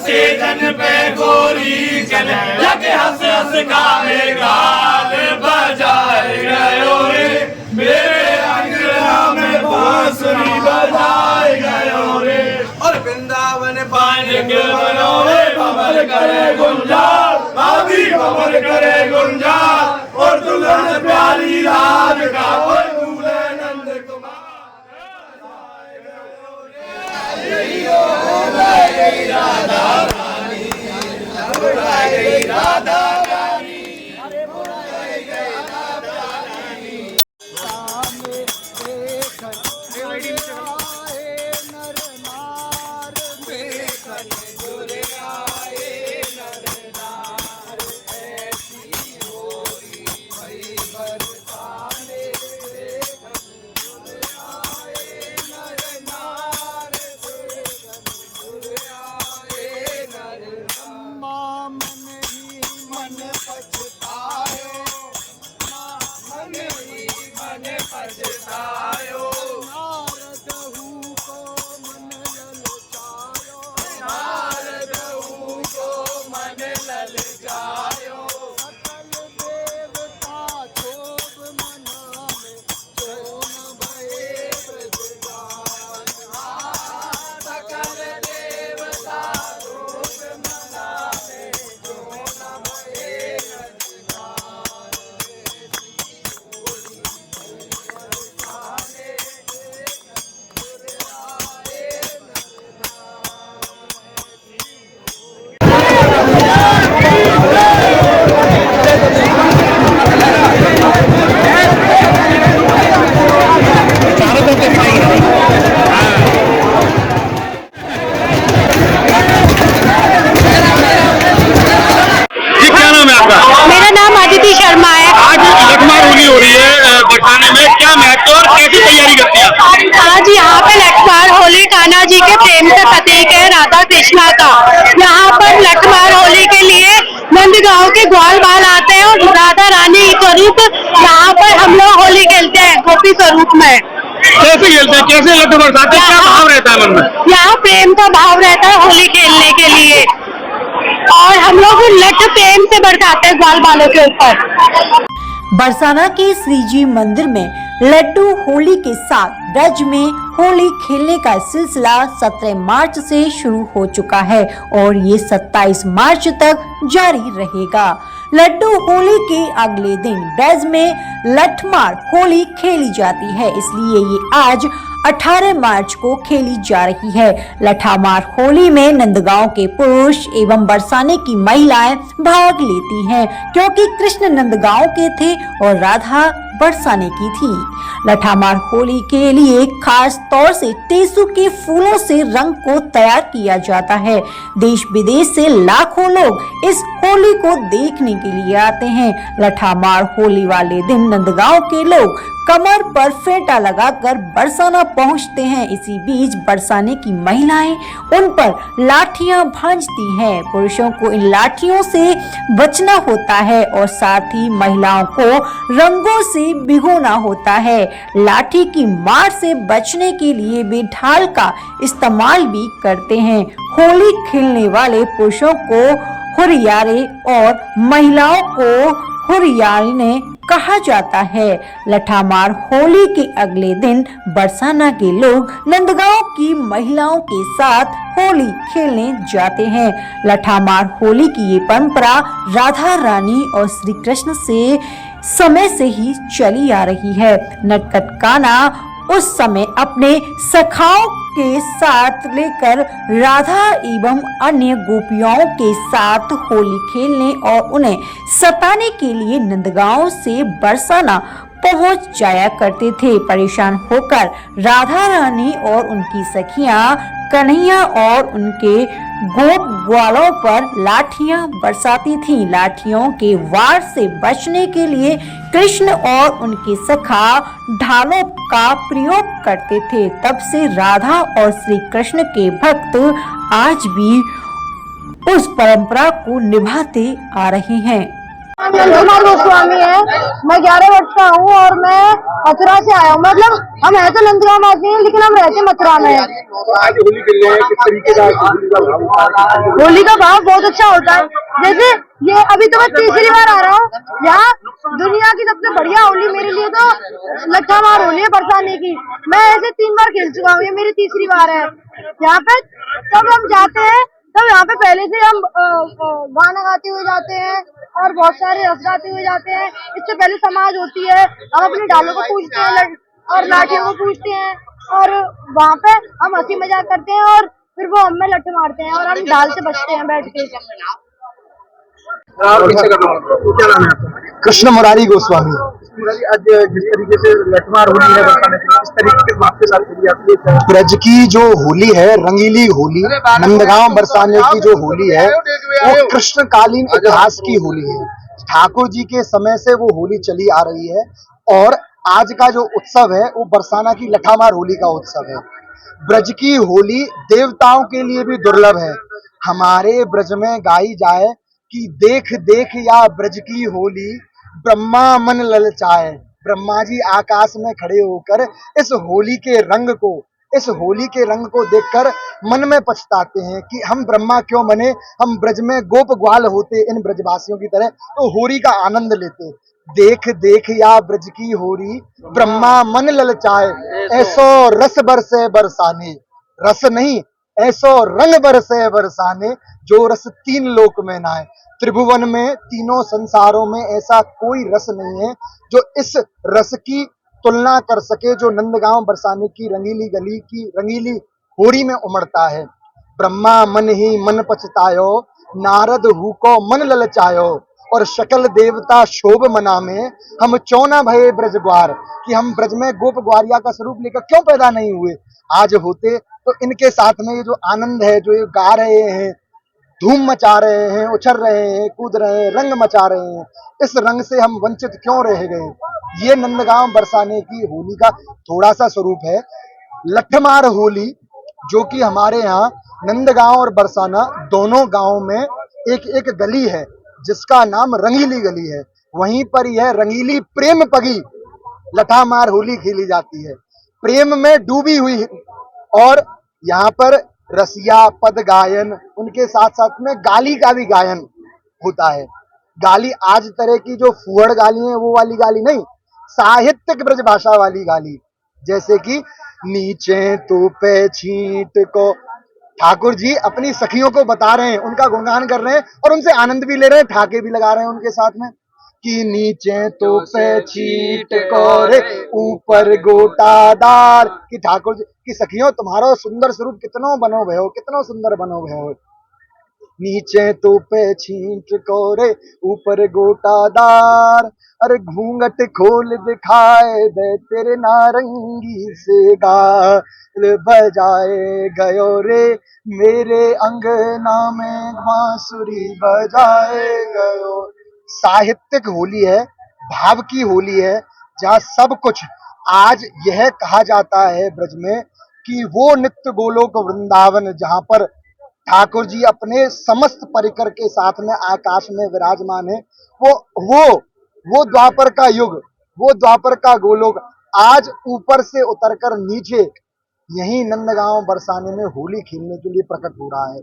Season पे गोरी चले लगे हंस हंस गावे गाल बजाए गयो रे मेरे अंगना में बांसुरी बजाए गयो रे और वृंदावन पान के बनोरे बमर करे गुंजार भाभी बमर करे गुंजार और दुल्हन प्यारी राज का दूल्हे नंद कुमार राधा रानी राधा रानी अरे बुढ़ाई गई राधा रानी सामने देखन आए नर नार देखन बुरे आए नर नार ऐसी होरी भई बरसाने देखन बुरे आए नर नार देखन बुरे आए नर मन ही मन पछतायो मन ही मन पछतायो नारदहू को मन ललचायो नारदहू को मन ललचायो सकल देवता क्षोभ मना में सोम भये ब्रजगान सकल देवता क्षोभ मना में सोम भये मेरा नाम आदिति शर्मा है। आज लठमार होली हो रही है बरसाने में, क्या महत्व और कैसी तैयारी करती है? आज यहाँ पे लठमार होली कान्हा जी के प्रेम से प्रतीक है राधा कृष्णा का। यहाँ पर लठमार होली के लिए नंदगांव के ग्वाल बाल आते हैं और राधा रानी स्वरूप यहाँ पर हम लोग होली खेलते हैं गोपी स्वरूप में। कैसे खेलते हैं, कैसे लड्डू बरसाते हैं, क्या भाव रहता है मन में? यहाँ प्रेम का भाव रहता है होली खेलने के लिए और हम लोग लठ प्रेम से बरसाते हैं ग्वाल बालों के ऊपर। बरसाना के श्रीजी मंदिर में लड्डू होली के साथ ब्रज में होली खेलने का सिलसिला 17 मार्च से शुरू हो चुका है और ये 27 मार्च तक जारी रहेगा। लड्डू होली के अगले दिन ब्रज में लठमार होली खेली जाती है, इसलिए ये आज 18 मार्च को खेली जा रही है। लठामार होली में नंदगांव के पुरुष एवं बरसाने की महिलाएं भाग लेती हैं, क्योंकि कृष्ण नंदगांव के थे और राधा बरसाने की थी। लठामार होली के लिए खास तौर से टेसू के फूलों से रंग को तैयार किया जाता है। देश विदेश से लाखों लोग इस होली को देखने के लिए आते हैं। लठामार होली वाले दिन नंदगांव के लोग कमर पर फेंटा लगाकर बरसाना पहुंचते हैं। इसी बीच बरसाने की महिलाएं उन पर लाठियां भांजती हैं। पुरुषों को इन लाठियों से बचना होता है और साथ ही महिलाओं को रंगों से भिगोना होता है। लाठी की मार से बचने के लिए वे ढाल का इस्तेमाल भी करते हैं। होली खेलने वाले पुरुषों को हुरियारे और महिलाओं को हुरियारे कहा जाता है। लठामार होली के अगले दिन बरसाना के लोग नंदगांव की महिलाओं के साथ होली खेलने जाते हैं। लठामार होली की ये परंपरा राधा रानी और श्री कृष्ण से समय से ही चली आ रही है। नटखट कान्हा उस समय अपने सखाओं के साथ लेकर राधा एवं अन्य गोपियों के साथ होली खेलने और उन्हें सताने के लिए नंदगांव से बरसाना पहुंच जाया करते थे। परेशान होकर राधा रानी और उनकी सखियां कन्हैया और उनके गोप ग्वालों पर लाठियां बरसाती थीं। लाठियों के वार से बचने के लिए कृष्ण और उनके सखा ढालों का प्रयोग करते थे। तब से राधा और श्री कृष्ण के भक्त आज भी उस परंपरा को निभाते आ रहे हैं। नंदकुमार गोस्वामी है, मैं 11 वर्ष का हूँ और मैं मथुरा से आया हूँ। मतलब हम है तो नंदगांव वासी हैं, लेकिन हम रहते मथुरा में। आज होली खेल रहे हैं, किस तरीके का होली का भाव बहुत अच्छा होता है। जैसे ये अभी तो मैं तीसरी बार आ रहा हूँ यहाँ। दुनिया की सबसे बढ़िया होली मेरे लिए तो लठामार होली है बरसाने की। मैं ऐसे 3 बार खेल चुका हूँ, ये मेरी तीसरी बार है यहाँ पे। तब हम जाते हैं, तब यहाँ पे पहले से हम गाना गाते हुए जाते हैं और बहुत सारे रस गाते हुए जाते हैं। इससे पहले समाज होती है, हम अपनी डालों को पूजते हैं और लाठियों को पूजते हैं और वहाँ पे हम हंसी मजाक करते हैं और फिर वो हमें लठ मारते हैं और हम डाल से बचते हैं बैठ के। क्या नाम है आपका? कृष्ण मुरारी गोस्वामी। आज जिस तरीके से लठमार होली है बरसाने की, किस तरीके के भाव के साथ होली आती है? ब्रज की जो होली है, रंगीली होली, नंदगांव बरसाने की जो होली है वो कृष्णकालीन इतिहास की होली है। ठाकुर जी के समय से वो होली चली आ रही है और आज का जो उत्सव है वो बरसाना की लठामार होली का उत्सव है। ब्रज की होली देवताओं के लिए भी दुर्लभ है। हमारे ब्रज में गाई जाए कि देख देख या ब्रज की होली, ब्रह्मा मन ललचाए। ब्रह्मा जी आकाश में खड़े होकर इस होली के रंग को देखकर मन में पछताते हैं कि हम ब्रह्मा क्यों बने, हम ब्रज में गोप ग्वाल होते इन ब्रजवासियों की तरह तो होली का आनंद लेते। देख देख या ब्रज की होली, ब्रह्मा मन ललचाए, ऐसो रस बरसे बरसाने। रस नहीं, ऐसो रंग बरसे बरसाने, जो रस 3 लोक में ना है। त्रिभुवन में, तीनों संसारों में ऐसा कोई रस नहीं है जो इस रस की तुलना कर सके, जो नंदगांव बरसाने की रंगीली गली की रंगीली होली में उमड़ता है। ब्रह्मा मन ही मन पछतायो, नारद हु को मन ललचायो, और शकल देवता शोभ मना में, हम चौना भये ब्रज ग्वार, कि हम ब्रज में गोप ग्वारिया का स्वरूप लेकर क्यों पैदा नहीं हुए। आज होते तो इनके साथ में ये जो आनंद है, जो ये गा रहे हैं, धूम मचा रहे हैं, उछल रहे हैं, कूद रहे हैं, रंग मचा रहे हैं, इस रंग से हम वंचित क्यों रह गए। ये नंदगांव बरसाने की होली का थोड़ा सा स्वरूप है। लठमार होली जो कि हमारे यहाँ नंदगांव और बरसाना दोनों गांवों में एक एक गली है जिसका नाम रंगीली गली है, वहीं पर यह रंगीली प्रेम पगी लठामार होली खेली जाती है। प्रेम में डूबी हुई, और यहाँ पर रसिया पद गायन, उनके साथ साथ में गाली का भी गायन होता है। गाली आज तरह की जो फुहड़ गाली है वो वाली गाली नहीं, साहित्यिक ब्रज भाषा वाली गाली, जैसे कि नीचे तू पे छींट को। ठाकुर जी अपनी सखियों को बता रहे हैं, उनका गुणगान कर रहे हैं और उनसे आनंद भी ले रहे हैं, ठाके भी लगा रहे हैं उनके साथ में कि नीचे तो पे छींट को रे, ऊपर गोटादार। कि ठाकुर जी की सखियों, तुम्हारा सुंदर स्वरूप कितनो बनो भयो, कितनो सुंदर बनो भयो। नीचे तो पे छींट को रे, ऊपर गोटादार, अरे घूंघट खोल दिखाए दे तेरे नारंगी से गाल बजाए गयो रे, मेरे अंगना में बांसुरी बजाए गयो। साहित्यिक होली है, भाव की होली है, जहाँ सब कुछ। आज यह कहा जाता है ब्रज में कि वो नित्य गोलोक वृंदावन जहाँ पर ठाकुर जी अपने समस्त परिकर के साथ में आकाश में विराजमान है, वो द्वापर का युग, वो द्वापर का गोलोक आज ऊपर से उतरकर नीचे यही नंदगांव बरसाने में होली खेलने के लिए प्रकट हो रहा है।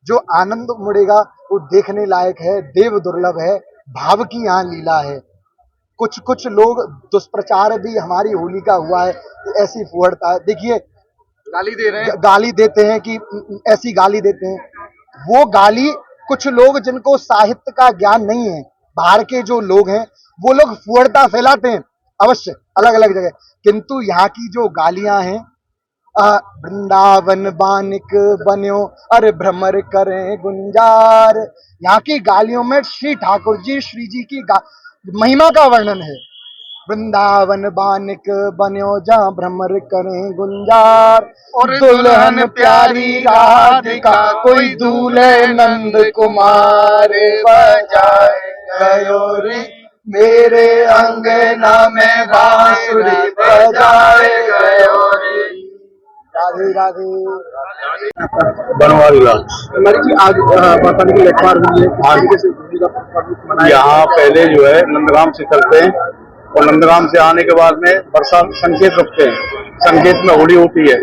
जो आनंद उमड़ेगा वो देखने लायक है, देव दुर्लभ है, भाव की यहाँ लीला है। कुछ कुछ लोग दुष्प्रचार भी हमारी होली का हुआ है, ऐसी फुहड़ता। देखिए गाली दे रहे हैं। गाली देते हैं कि ऐसी गाली देते हैं, वो गाली कुछ लोग जिनको साहित्य का ज्ञान नहीं है, बाहर के जो लोग हैं वो लोग फुहड़ता फैलाते हैं अवश्य अलग अलग जगह, किंतु यहाँ की जो गालियां हैं, वृंदावन बानिक बन्यो अरे भ्रमर करें गुंजार, यहाँ की गालियों में श्री ठाकुर जी श्री जी की महिमा का वर्णन है। वृंदावन बानिक बन्यो जहाँ भ्रमर करें गुंजार, और दुल्हन प्यारी राधिका कोई दूल्हे नंद कुमार बजाए गयो रे, मेरे अंगना में बांसुरी बजाए गयो रे। राधे राधे। बनवारी लाल। हमारी जी आज माता की लठमार हुई है, किस तरीके से होली का पर्व मनाया? यहाँ पहले जो है नंदगाम से चलते हैं और नंदगाम से आने के बाद में बरसात संकेत रखते हैं, संकेत में होली होती है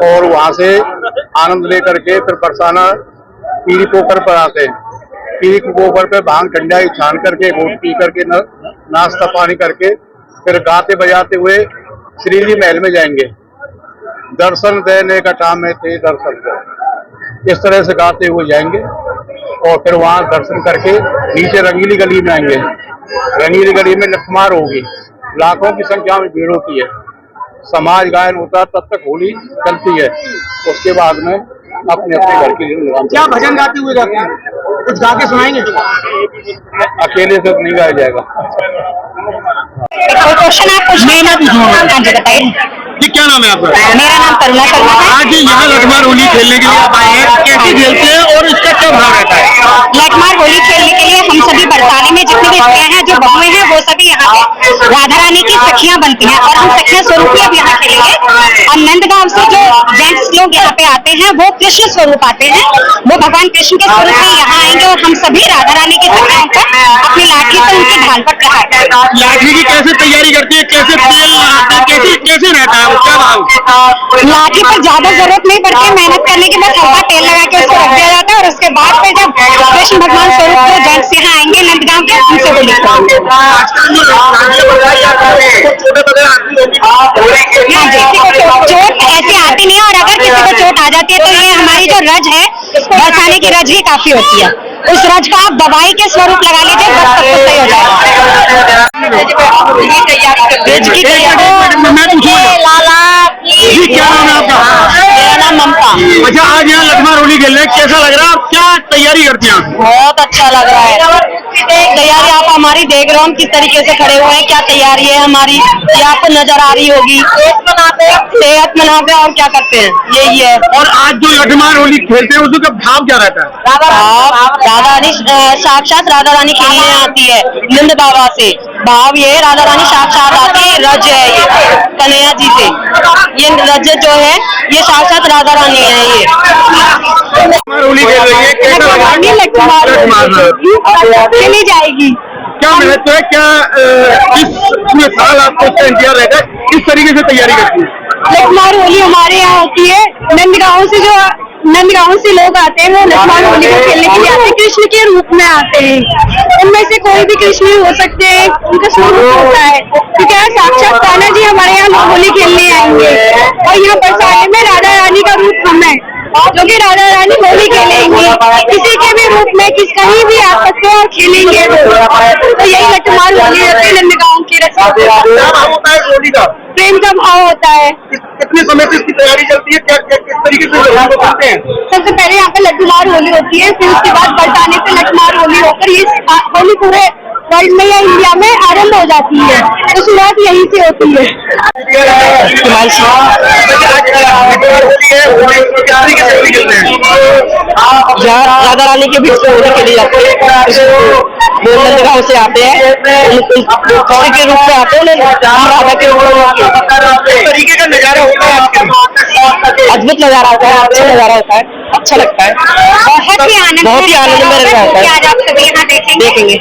और वहाँ से आनंद लेकर के फिर बरसाना पीरी पोखर पर आते हैं। पीरी पोखर पे भांग ठंडाई छान करके घोट पी करके नाश्ता पानी करके फिर गाते बजाते हुए श्रीजी महल में जाएंगे। दर्शन देने का काम है ते दर्शन दे, इस तरह से गाते हुए जाएंगे और फिर वहां दर्शन करके नीचे रंगीली गली में आएंगे। रंगीली गली में लठमार होगी, लाखों की संख्या में भीड़ होती है, समाज गायन होता है, तब तक होली चलती है। उसके बाद में अपने अपने घर के लिए क्या भजन गाते हुए जाते हैं? कुछ गा के सुनाएंगे? अकेले से नहीं गाया जाएगा। क्वेश्चन आप कुछ मैं ना हाँ जी बताइए। जी क्या नाम है आपका? मेरा नाम करुणा शर्मा है। आज यहाँ लठमार होली खेलने के लिए आप आए हैं, कैसे खेलते हैं और इसका क्या भाव रहता है? लठमार होली खेलने के लिए हम सभी बरसाने में जितनी भी स्त्रियां हैं, जो बहुएं हैं, वो सभी यहाँ पे राधा रानी की सखियां बनती हैं और हम सखियां स्वरूप भी अब यहाँ खेलेंगे। और नंदगांव से जो जेंट्स लोग यहाँ पे आते हैं वो कृष्ण स्वरूप आते हैं, वो भगवान कृष्ण के स्वरूप में यहाँ आएंगे और हम सभी राधा रानी की सखियों पर अपनी लाठी से उनकी ढाल पर प्रहार करेंगे। लाठी की कैसे तैयारी करती है, कैसे तेल लगाते हैं, कैसे कैसे रहता है वो, क्या भाव? लाठी पर ज्यादा जरूरत नहीं पड़ती, मेहनत करने के बाद हल्का तेल लगा के उसको रख दिया जाता है और उसके बाद फिर जब कृष्ण भगवान स्वरूप जो जेंट्स यहाँ आएंगे नंदगांव के, उनसे होली खेलेंगे। हाँ जी, चोट ऐसे आती नहीं है और अगर किसी को चोट आ जाती है तो ये हमारी जो रज है, बरसाने की रज भी काफी होती है, उस रज का आप दवाई के स्वरूप लगा लीजिए, बस सब कुछ सही हो जाएगा। लाला जी क्या नाम है आपका? मेरा नाम ममता। अच्छा आज यहाँ लठमार होली खेल रहे हैं, कैसा लग रहा है? आप क्या तैयारी करती हैं? बहुत अच्छा लग रहा है। तैयारी आप हमारी देख रहे हो, हम किस तरीके से खड़े हुए हैं, क्या तैयारी है हमारी, ये आपको नजर आ रही होगी। सेहत मनाते हैं और क्या करते हैं, यही है। और आज जो लठमार होली खेलते हैं उसका भाव क्या रहता है? राधा रानी साक्षात राधा रानी खेलने आती है नंद बाबा से, भाव ये राधा रानी साक्षात आती है, रज है ये कन्हैया जी से, ये रज जो है ये साक्षात राधा रानी है। ये होली खेल रही है, कैसा लग रहा है? खेली जाएगी। क्या महत्व है, क्या इस साल आपको इसका इंतजार रहेगा, किस तरीके से तैयारी करती है? लठमार होली हमारे यहाँ होती है, नंदगांव से लोग आते हैं, वो लठमार होली को खेलने के लिए आते हैं, कृष्ण के रूप में आते हैं। उनमें से कोई भी कृष्ण हो सकते हैं, उनका स्वरूप होता है, क्योंकि यहाँ साक्षात कान्हा जी हमारे यहाँ लोग होली खेलने आएंगे और यहाँ बरसाने में राधा रानी का रूप हम है, जो कि राधा रानी होली खेलेंगे, किसी के भी रूप में कहीं भी आ सकते हैं और खेलेंगे। तो यही लठमार होली रहती है नंदगांव की रस्म। होता है होली का प्रेम का भाव होता है। कितने समय से इसकी तैयारी चलती है, क्या किस तरीके से करते हैं? सबसे पहले यहाँ पे लठमार होली होती है, फिर उसके बाद बरसाने से लठमार होली होकर ये होली पूरे वर्ल्ड में या इंडिया में आरंभ हो जाती है, तो शुरुआत यहीं से होती है। राधा रानी के भी होली के लिए जाते हैं, नंदगांव से आते हैं, कौन के रूप में आते हैं, राधा के रूप में तरीके का नजारा होता है, अद्भुत नजारा होता है, अच्छा नजारा होता है, अच्छा लगता है, बहुत ही आनंद में रहता है। आज आप सभी यहाँ देखेंगे।